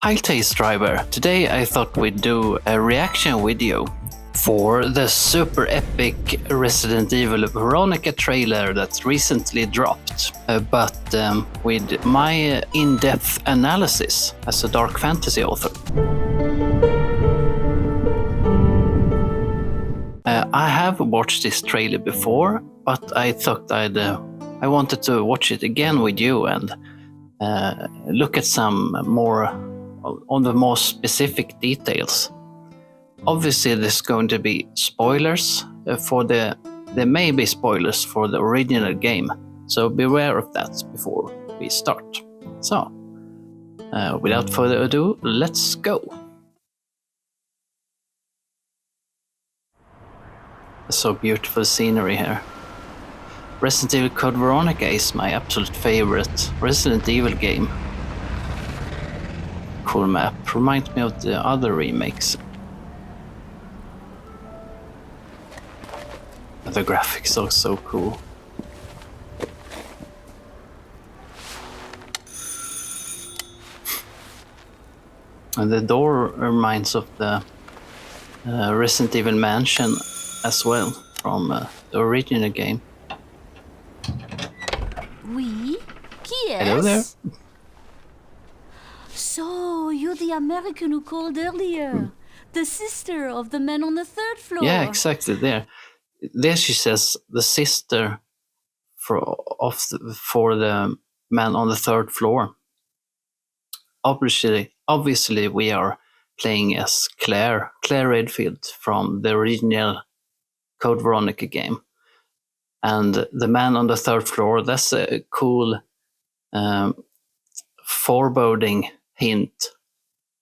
Hi Taste Driver. Today I thought we'd do a reaction video for the super epic Resident Evil Veronica trailer that's recently dropped, but with my in-depth analysis as a dark fantasy author. I have watched this trailer before, but I thought I wanted to watch it again with you and look at some more on the more specific details. Obviously, there's going to be spoilers there may be spoilers for the original game, so beware of that before we start. So, without further ado, let's go. So beautiful scenery here. Resident Evil Code Veronica is my absolute favorite Resident Evil game. Cool map, reminds me of the other remakes. The graphics are so cool. And the door reminds of the Resident Evil Mansion as well from the original game. Oui? Qui est-ce? Hello there. So, you're the American who called earlier. The sister of the man on the third floor. Yeah, exactly. There she says the sister for the man on the third floor. Obviously, we are playing as Claire Redfield from the original Code Veronica game. And the man on the third floor, that's a cool foreboding hint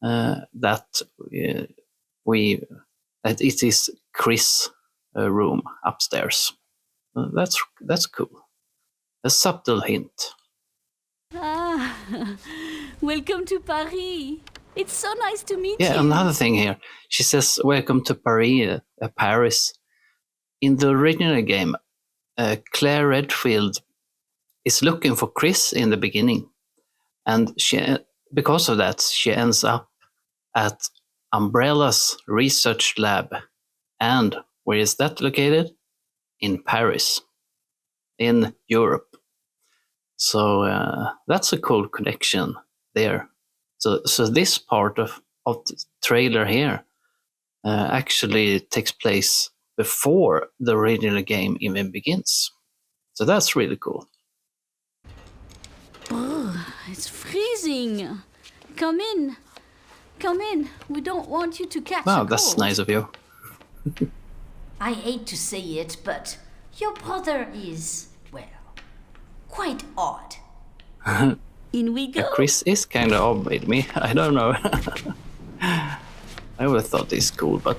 that it is Chris' room upstairs. That's cool. A subtle hint. Ah, welcome to Paris. It's so nice to meet you. Yeah, another thing here. She says, "Welcome to Paris." Paris. In the original game, Claire Redfield is looking for Chris in the beginning, and because of that, she ends up at Umbrella's research lab. And where is that located? In Paris, in Europe. So that's a cool connection there. So this part of the trailer here actually takes place before the original game even begins. So that's really cool. Oh, it's freezing. Come in. Come in. We don't want you to catch a Wow, cold. that's nice of you. I hate to say it, but your brother is, well, quite odd. In we go. Chris is kind of odd with me. I don't know. I always thought he's cool, but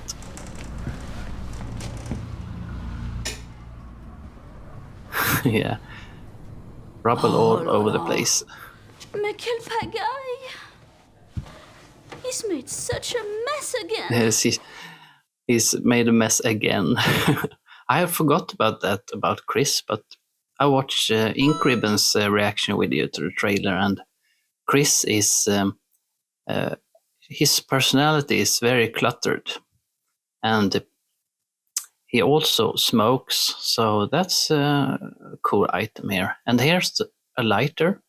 yeah, rubble all over the place. Mais quel pagaille! He's made such a mess again. Yes, he's made a mess again. I have forgot about that about Chris, but I watched Ink Ribbon's reaction video to the trailer, and Chris is his personality is very cluttered, and he also smokes, so that's a cool item here. And here's a lighter.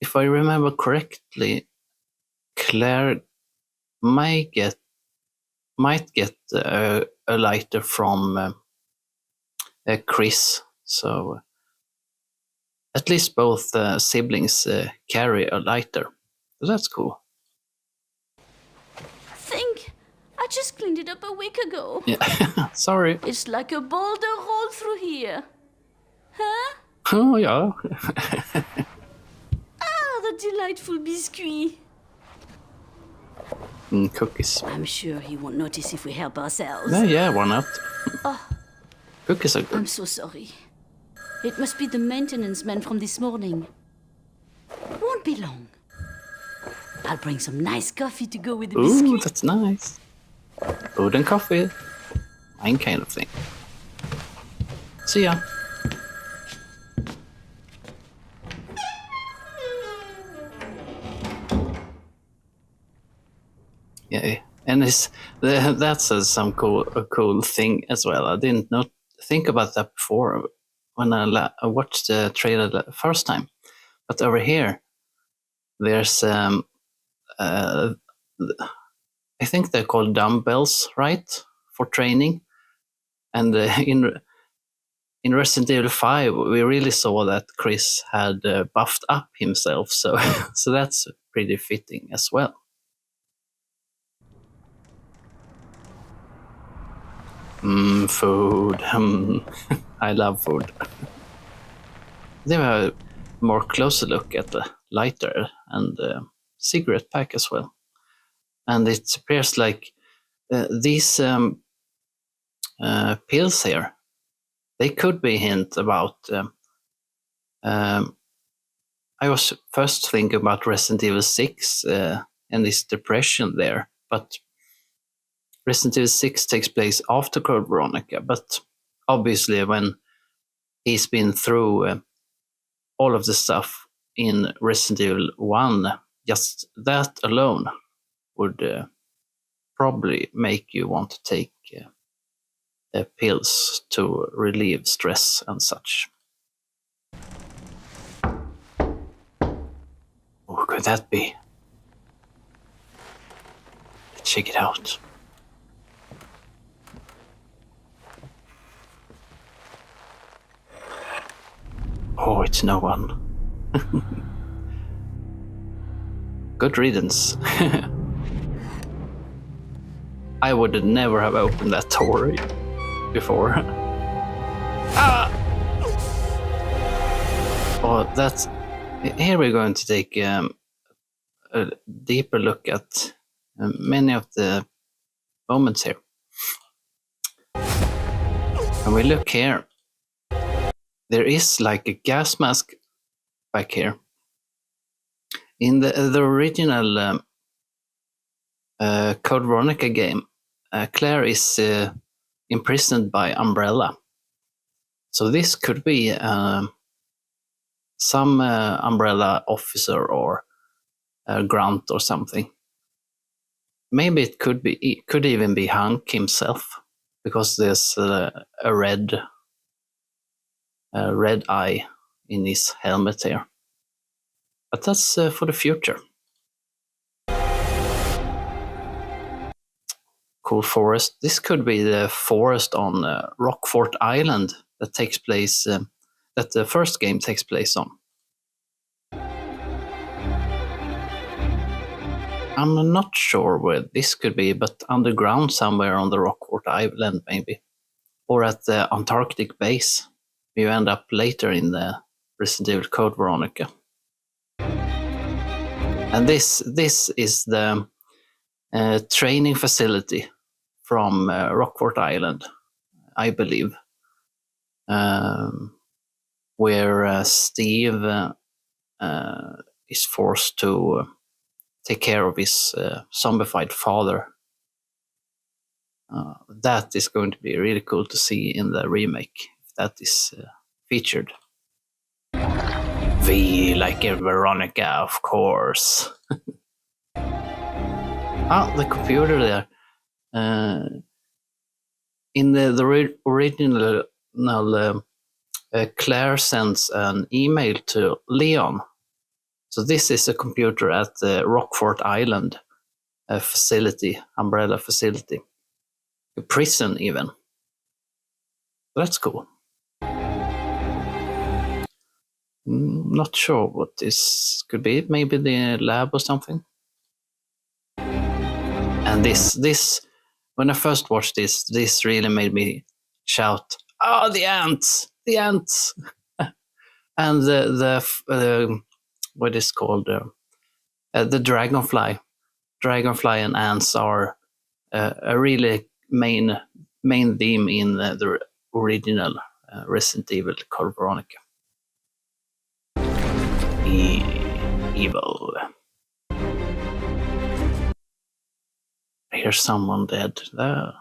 If I remember correctly, Claire might get a lighter from Chris. So at least both siblings carry a lighter. So that's cool. Think, I just cleaned it up a week ago. Yeah, sorry. It's like a boulder rolled through here. Huh? Oh yeah. Ah, the delightful biscuit. Cookies. I'm sure he won't notice if we help ourselves. Yeah, why not? Cookies are good. I'm so sorry. It must be the maintenance man from this morning. Won't be long. I'll bring some nice coffee to go with the Ooh, biscuit. that's nice. Food and coffee. Mine kind of thing. See ya. Yeah, and that's some cool thing as well. I didn't not think about that before when I watched the trailer the first time. But over here, there's I think they're called dumbbells, right, for training. And in Resident Evil 5, we really saw that Chris had buffed up himself, so so that's pretty fitting as well. Food. I love food. They have a more closer look at the lighter and cigarette pack as well. And it appears like these pills here, they could be a hint about... I was first thinking about Resident Evil 6 and this depression there, but Resident Evil 6 takes place after Code Veronica, but obviously when he's been through all of the stuff in Resident Evil 1, just that alone would probably make you want to take pills to relieve stress and such. What could that be? Let's check it out. Oh, it's no one. Good riddance. I would never have opened that door before. Oh, that's... Here we're going to take a deeper look at many of the moments here. And we look here. There is like a gas mask back here. In the original Code Veronica game, Claire is imprisoned by Umbrella. So this could be some Umbrella officer or Grant or something. Maybe it could even be Hank himself, because there's a red eye in his helmet here. But that's for the future. Cool forest. This could be the forest on Rockfort Island that takes place, that the first game takes place on. I'm not sure where this could be, but underground somewhere on the Rockfort Island maybe. Or at the Antarctic base. You end up later in the Resident Evil Code Veronica. And this is the training facility from Rockfort Island, I believe, where Steve is forced to take care of his zombified father. That is going to be really cool to see in the remake, if that is featured. V like in Veronica, of course. The computer there. In the original, Claire sends an email to Leon. So this is a computer at the Rockfort Island facility, Umbrella facility. A prison even. That's cool. Not sure what this could be. Maybe the lab or something. And this, when I first watched this really made me shout, "Oh, the ants! The ants!" And the what is called the dragonfly. Dragonfly and ants are a really main theme in the original Resident Evil Code Veronica. Evil. Here's someone dead there.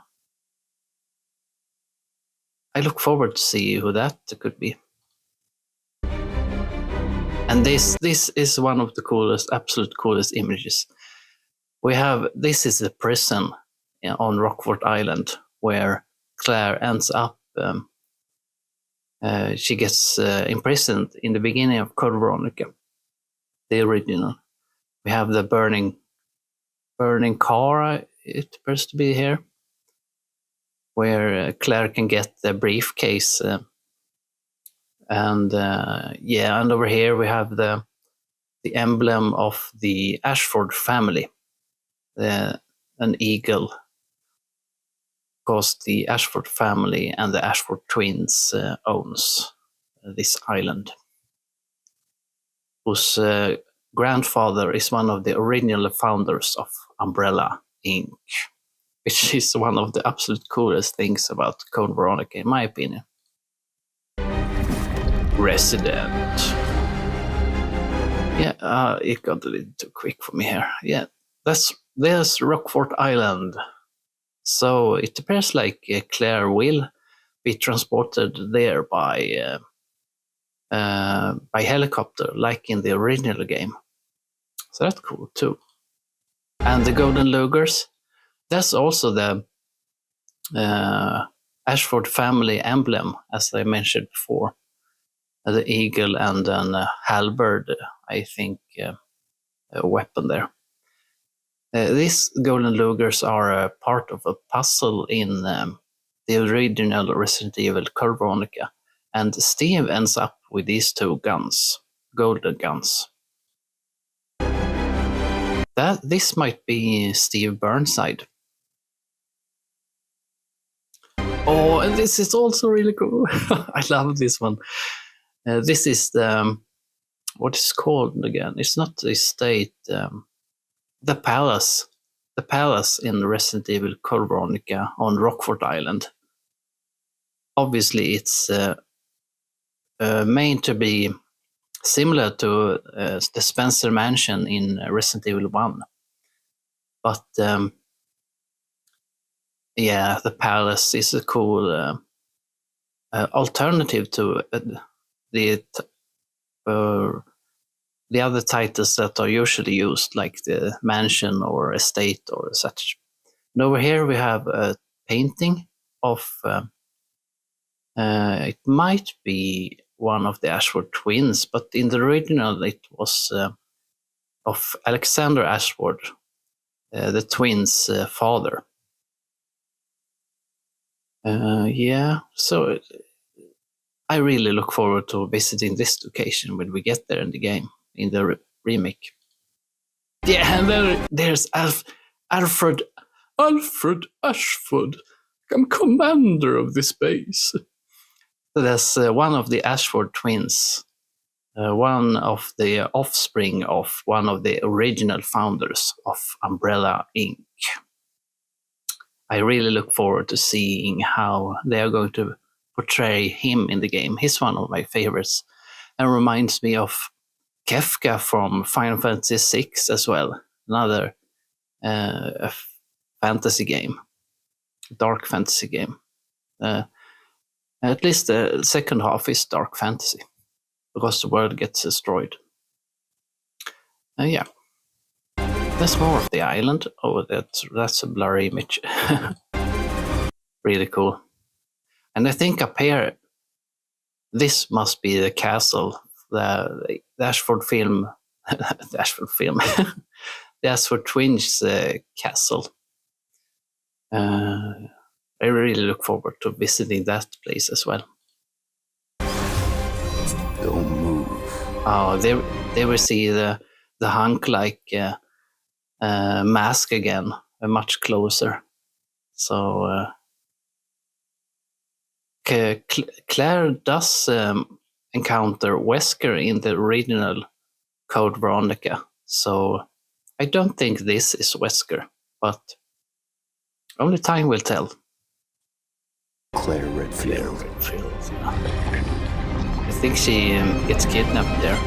I look forward to see who that could be. And this is one of the coolest, absolute coolest images. This is a prison on Rockfort Island where Claire ends up. She gets imprisoned in the beginning of Code Veronica, the original. We have the burning car, it appears to be here, where Claire can get the briefcase. And over here we have the emblem of the Ashford family, an eagle, because the Ashford family and the Ashford twins owns this island, whose grandfather is one of the original founders of Umbrella Inc., which is one of the absolute coolest things about Code Veronica, in my opinion. Resident. Yeah, it got a little too quick for me here. Yeah, there's Rockfort Island. So it appears like Claire will be transported there by helicopter, like in the original game. So that's cool too. And the Golden Lugers, that's also the Ashford family emblem, as I mentioned before. The eagle and an halberd, I think, a weapon there. These Golden Lugers are a part of a puzzle in the original Resident Evil Code Veronica, and Steve ends up with these two guns, golden guns. This might be Steve Burnside. Oh, and this is also really cool. I love this one. This is the, what is called again? It's not the estate, the palace. The palace in Resident Evil Code Veronica on Rockfort Island. Obviously, it's meant to be similar to the Spencer Mansion in Resident Evil 1. But the palace is a cool alternative to the other titles that are usually used, like the mansion or estate or such. And over here we have a painting of, it might be one of the Ashford twins, but in the original it was of Alexander Ashford, the twins' father. So I really look forward to visiting this location when we get there in the game, in the remake. Yeah, and there's Alfred Ashford. I'm commander of this base. So that's one of the Ashford twins, one of the offspring of one of the original founders of Umbrella Inc. I really look forward to seeing how they are going to portray him in the game. He's one of my favorites and reminds me of Kefka from Final Fantasy VI as well. Another fantasy game, dark fantasy game. At least the second half is dark fantasy because the world gets destroyed. There's more of the island. Oh, that's a blurry image. Really cool. And I think up here, this must be the castle, the Ashford film, the Ashford twins castle. I really look forward to visiting that place as well. Don't move. Oh, there we see the hunk-like mask again, much closer. So Claire does encounter Wesker in the original Code Veronica. So I don't think this is Wesker, but only time will tell. Claire Redfield. I think she gets kidnapped there.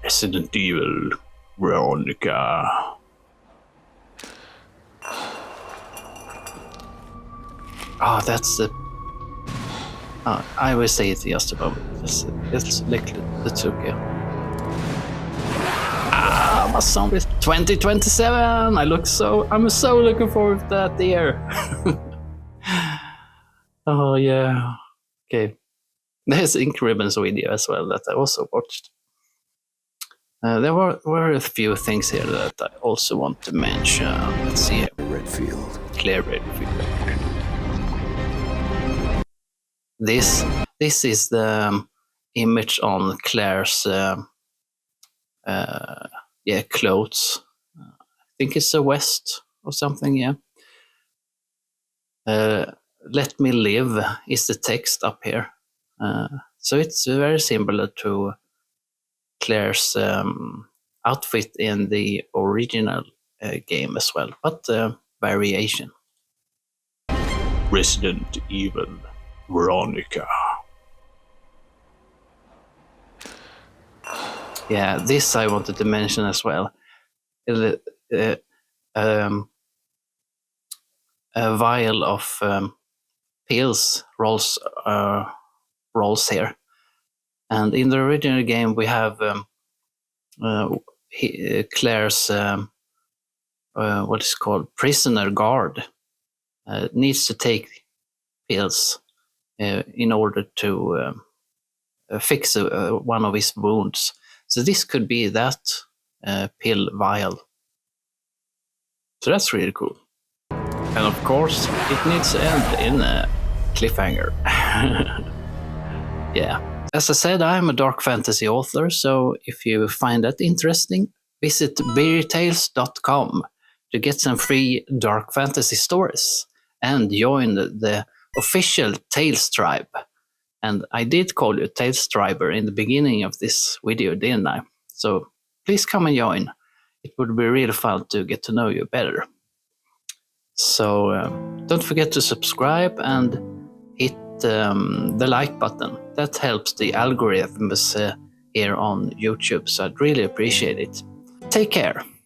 Resident Evil Veronica. That's the... I will say it just a moment. Let's look at the Tsuki. awesome. It's 2027. I'm so looking forward to that year. Oh yeah. Okay. There's Ink Ribbon's video as well that I also watched. There were a few things here that I also want to mention. Let's see here. Redfield. Claire Redfield. This is the image on Claire's clothes. I think it's a vest or something, yeah. Let me live is the text up here. So it's very similar to Claire's outfit in the original game as well, but variation. Resident Evil Veronica. Yeah, this I wanted to mention as well. A vial of pills rolls here, and in the original game we have Claire's what is called prisoner guard needs to take pills in order to fix one of his wounds. So this could be that pill vial. So that's really cool. And of course, it needs to end in a cliffhanger. Yeah. As I said, I'm a dark fantasy author, so if you find that interesting, visit beerytales.com to get some free dark fantasy stories and join the official Tales tribe. And I did call you Tales Triber in the beginning of this video, didn't I? So please come and join. It would be really fun to get to know you better. So don't forget to subscribe and hit the like button. That helps the algorithms here on YouTube, so I'd really appreciate it. Take care.